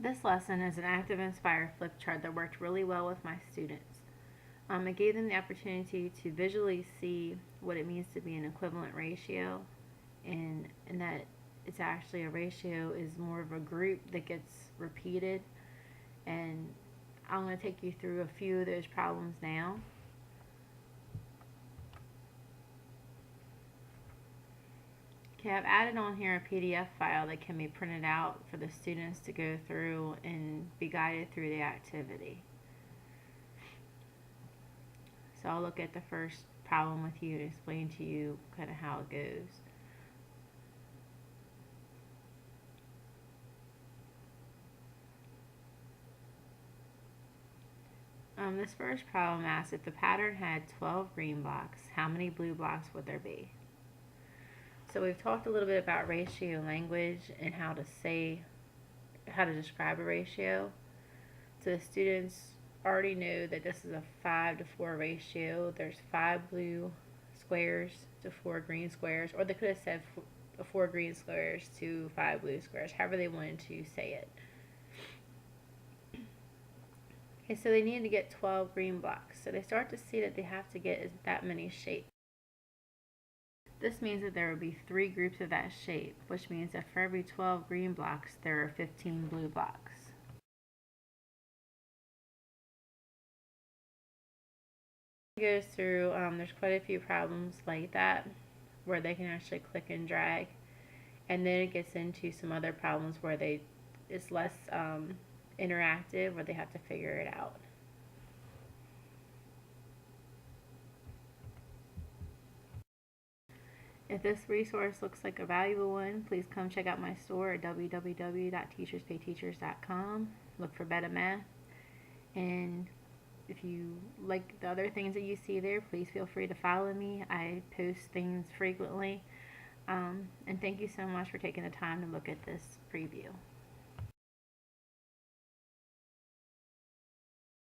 This lesson is an active inspire flip chart that worked really well with my students. It gave them the opportunity to visually see what it means to be an equivalent ratio, and that it's actually a ratio is more of a group that gets repeated. And I'm going to take you through a few of those problems now. Okay, I've added on here a PDF file that can be printed out for the students to go through and be guided through the activity. So I'll look at the first problem with you to explain to you kind of how it goes. This first problem asks, if the pattern had 12 green blocks, how many blue blocks would there be? So we've talked a little bit about ratio language and how to describe a ratio. So the students already know that this is a 5 to 4 ratio. There's 5 blue squares to 4 green squares, or they could have said 4 green squares to 5 blue squares, however they wanted to say it. Okay, so they need to get 12 green blocks. So they start to see that they have to get that many shapes. This means that there will be 3 groups of that shape, which means that for every 12 green blocks, there are 15 blue blocks. It goes through, there's quite a few problems like that where they can actually click and drag, and then it gets into some other problems where it's less interactive, where they have to figure it out. If this resource looks like a valuable one, please come check out my store at www.teacherspayteachers.com. Look for Betta Math. And if you like the other things that you see there, please feel free to follow me. I post things frequently. And thank you so much for taking the time to look at this preview.